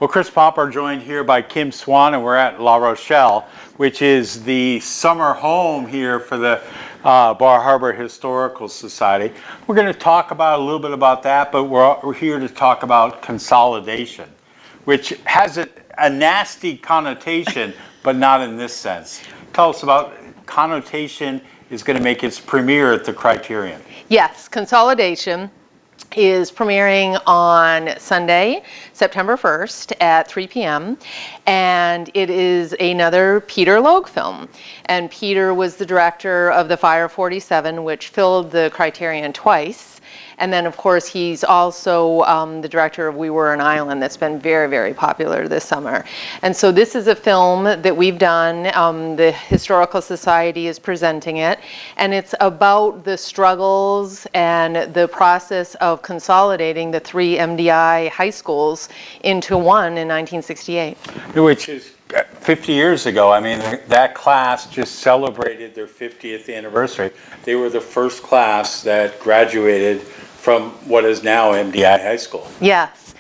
Well, Chris Popper joined here by Kim Swan, and we're at La Rochelle, which is the summer home here for the Bar Harbor Historical Society. We're going to talk about a little bit about that, but we're here to talk about consolidation, which has a nasty connotation, but not in this sense. Tell us about connotation is going to make its premiere at the Criterion. Yes, Consolidation is premiering on Sunday, September 1st at 3 p.m. and it is another Peter Logue film. And Peter was the director of The Fire 47, which filled the Criterion twice. And then, of course, he's also the director of We Were an Island that's been very, very popular this summer. And so this is a film that we've done. The Historical Society is presenting it. And it's about the struggles and the process of consolidating the three MDI high schools into one in 1968. Which is 50 years ago. I mean, that class just celebrated their 50th anniversary. They were the first class that graduated from what is now MDI High School. Yes.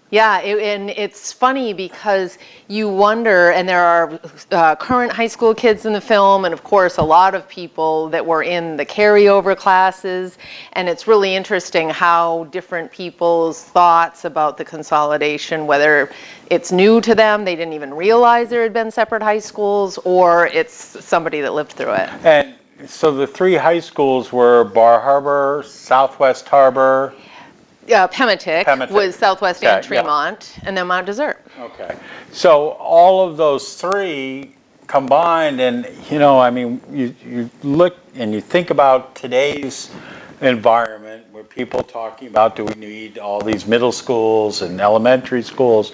Yeah, and it's funny because you wonder, and there are current high school kids in the film, and of course a lot of people that were in the carryover classes, and it's really interesting how different people's thoughts about the consolidation, whether it's new to them, they didn't even realize there had been separate high schools, or it's somebody that lived through it. And so the three high schools were Bar Harbor, Southwest Harbor, Pematic was Southwest and Tremont, and then Mount Desert. Okay. So all of those three combined, and you know, I mean, you look and you think about today's environment where people talking about, do we need all these middle schools and elementary schools?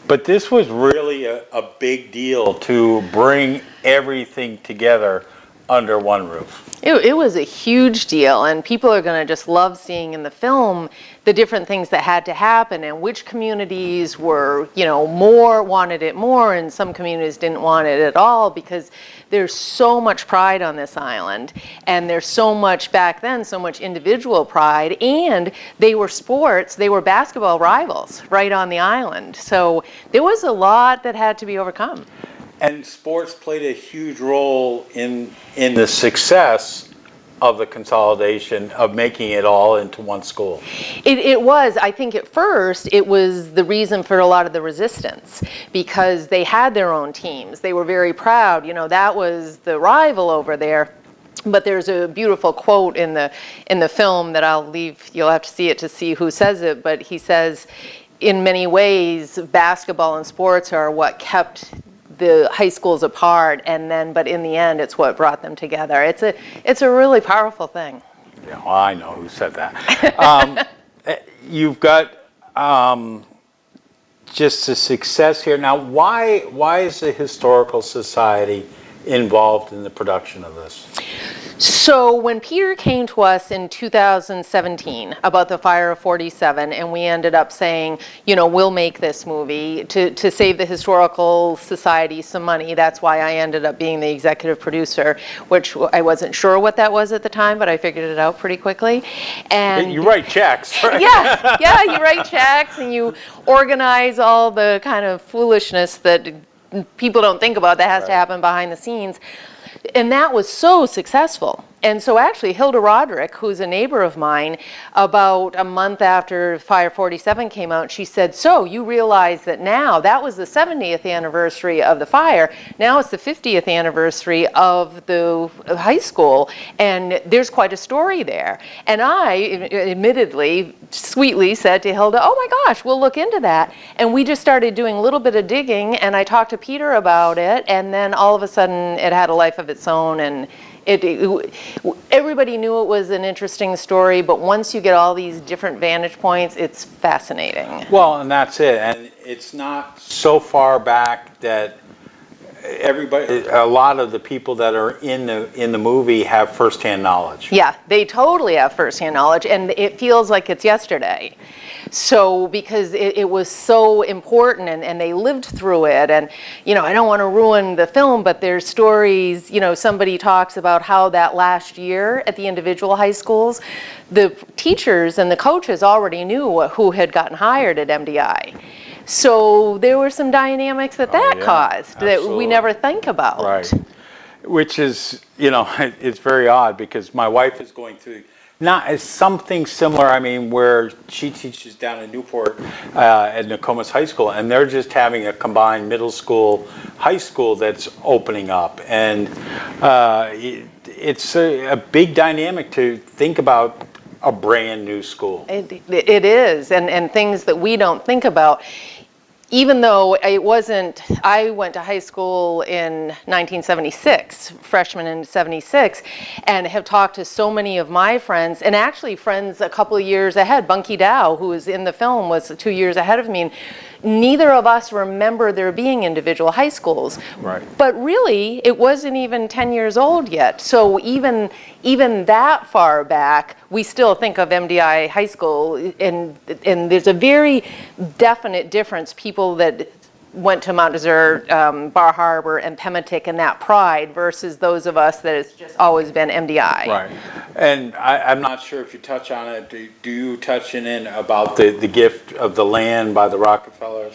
But this was really a big deal to bring everything together under one roof. It was a huge deal, and people are going to just love seeing in the film the different things that had to happen and which communities were, you know, wanted it more, and some communities didn't want it at all, because there's so much pride on this island, and there's so much back then, so much individual pride, and they were basketball rivals right on the island. So there was a lot that had to be overcome. And sports played a huge role in the success of the consolidation, of making it all into one school. It was, I think at first, it was the reason for a lot of the resistance, because they had their own teams. They were very proud, you know, that was the rival over there. But there's a beautiful quote in the film that I'll leave, you'll have to see it to see who says it, but he says, in many ways, basketball and sports are what kept the high schools apart, but in the end, it's what brought them together. It's a really powerful thing. Yeah, well, I know who said that. You've got just a success here. Now, why is the Historical Society involved in the production of this? So when Peter came to us in 2017 about the Fire of 47, and we ended up saying, you know, we'll make this movie to save the Historical Society some money. That's why I ended up being the executive producer, which I wasn't sure what that was at the time, but I figured it out pretty quickly. And you write checks, right? Yeah, you write checks and you organize all the kind of foolishness that people don't think about that has to happen behind the scenes. And that was so successful. And so actually Hilda Roderick, who's a neighbor of mine, about a month after Fire 47 came out, she said, so you realize that now, that was the 70th anniversary of the fire, now it's the 50th anniversary of the high school, and there's quite a story there. And I, admittedly, sweetly said to Hilda, oh my gosh, we'll look into that. And we just started doing a little bit of digging, and I talked to Peter about it, and then all of a sudden it had a life of its own, and everybody knew it was an interesting story, but once you get all these different vantage points, it's fascinating. Well, and that's it. And it's not so far back that a lot of the people that are in the movie have firsthand knowledge. Yeah, they totally have firsthand knowledge, and it feels like it's yesterday. So because it was so important, and they lived through it, and you know, I don't want to ruin the film, but there's stories, you know, somebody talks about how that last year at the individual high schools, the teachers and the coaches already knew who had gotten hired at MDI. So there were some dynamics that yeah, caused that we absolutely. never think about. Right. Which is, you know, it's very odd because my wife is going through not as something similar. I mean, where she teaches down in Newport at Nokomis High School, and they're just having a combined middle school, high school that's opening up, and it's a big dynamic to think about a brand new school. It is, and things that we don't think about. Even though it wasn't, I went to high school in 1976, freshman in 76, and have talked to so many of my friends, and actually friends a couple of years ahead. Bunky Dow, who was in the film, was 2 years ahead of me. And neither of us remember there being individual high schools. Right. But really, it wasn't even 10 years old yet. So even that far back, we still think of MDI High School, and there's a very definite difference. People that went to Mount Desert, Bar Harbor, and Pematic, and that pride versus those of us that it's just always been MDI. Right. And I'm not sure if you touch on it. Do you touch in about the gift of the land by the Rockefellers?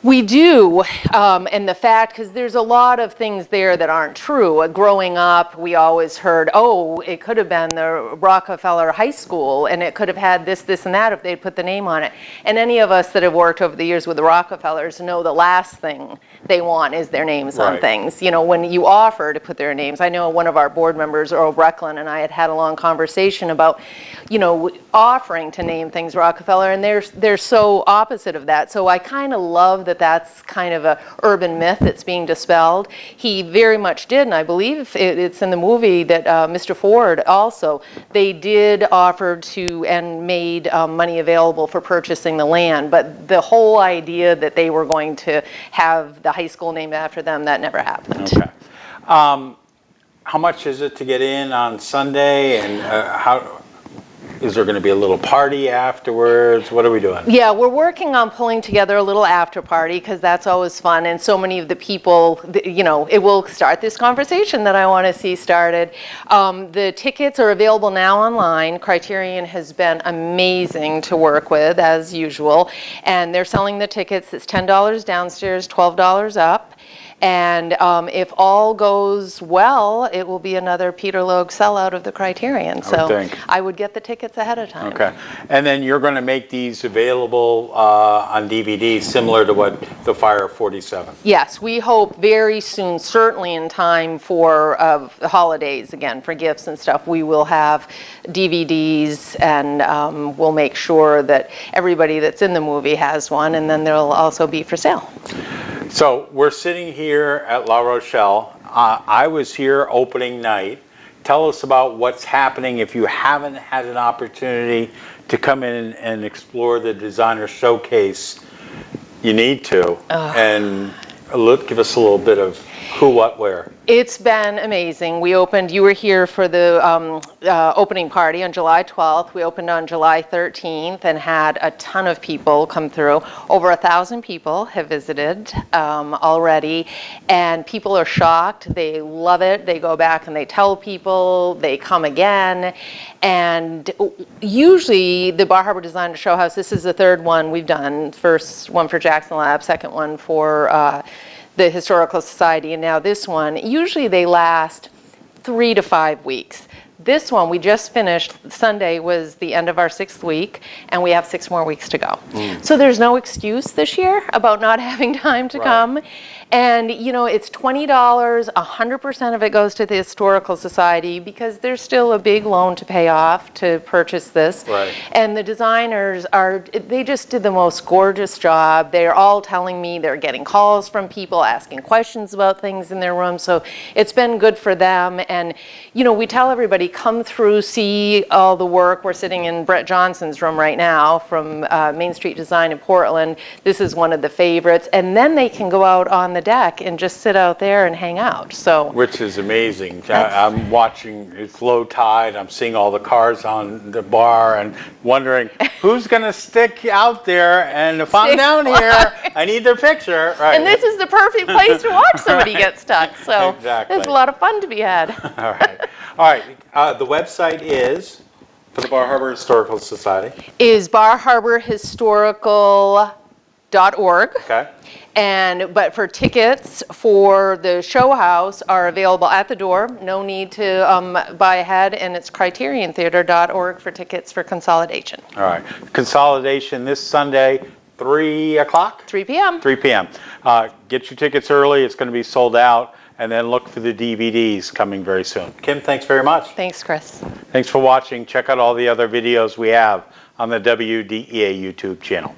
We do, and the fact, because there's a lot of things there that aren't true. Growing up, we always heard, oh, it could have been the Rockefeller High School, and it could have had this, this, and that if they'd put the name on it. And any of us that have worked over the years with the Rockefellers know the last thing they want is their names on things. You know, when you offer to put their names, I know one of our board members, Earl Brecklin, and I had a long conversation about, you know, offering to name things Rockefeller, and they're so opposite of that. So I kind of love that that's kind of a urban myth that's being dispelled. He very much did, and I believe it's in the movie that Mr. Ford also, they did offer to and made money available for purchasing the land, but the whole idea that they were going to have the high school named after them, that never happened. Okay. How much is it to get in on Sunday, and how is there going to be a little party afterwards? What are we doing? Yeah, we're working on pulling together a little after party because that's always fun, and so many of the people, you know, it will start this conversation that I want to see started. The tickets are available now online. Criterion has been amazing to work with, as usual, and they're selling the tickets. It's $10 downstairs, $12 up. And if all goes well, it will be another Peter Logue sellout of the Criterion. So I would get the tickets ahead of time. Okay. And then you're going to make these available on DVD, similar to what the Fire 47. Yes, we hope very soon, certainly in time for the holidays, again, for gifts and stuff, we will have DVDs, and we'll make sure that everybody that's in the movie has one, and then they'll also be for sale. So we're sitting here at La Rochelle. I was here opening night. Tell us about what's happening if you haven't had an opportunity to come in and explore the designer showcase. You need to. And give us a little bit of who, what, where. It's been amazing. We opened, you were here for the opening party on July 12th. We opened on July 13th and had a ton of people come through. Over 1,000 people have visited already, and people are shocked. They love it. They go back and they tell people, they come again. And usually the Bar Harbor Designer Show House, this is the third one we've done. First one for Jackson Lab, second one for the Historical Society, and now this one. Usually they last 3 to 5 weeks. This one we just finished. Sunday was the end of our 6th week, and we have 6 more weeks to go. So there's no excuse this year about not having time to come. And you know, it's $20, 100% of it goes to the Historical Society because there's still a big loan to pay off to purchase this. And the designers they just did the most gorgeous job. They're all telling me they're getting calls from people asking questions about things in their room. So it's been good for them. And you know, we tell everybody, come through, see all the work. We're sitting in Brett Johnson's room right now from Main Street Design in Portland. This is one of the favorites. And then they can go out on the deck and just sit out there and hang out. So, which is amazing. I'm watching, it's low tide. I'm seeing all the cars on the bar and wondering who's going to stick out there. And if I'm down here, I need their picture. And this is the perfect place to watch somebody get stuck. So there's a lot of fun to be had. All right. All right. The website is, for the Bar Harbor Historical Society, is Bar Harbor Historical Okay. But for tickets for the show house are available at the door. No need to buy ahead, and it's criteriontheatre.org for tickets for Consolidation. All right. Consolidation this Sunday, 3 o'clock? 3 p.m. 3 p.m. Get your tickets early. It's going to be sold out. And then look for the DVDs coming very soon. Kim, thanks very much. Thanks, Chris. Thanks for watching. Check out all the other videos we have on the WDEA YouTube channel.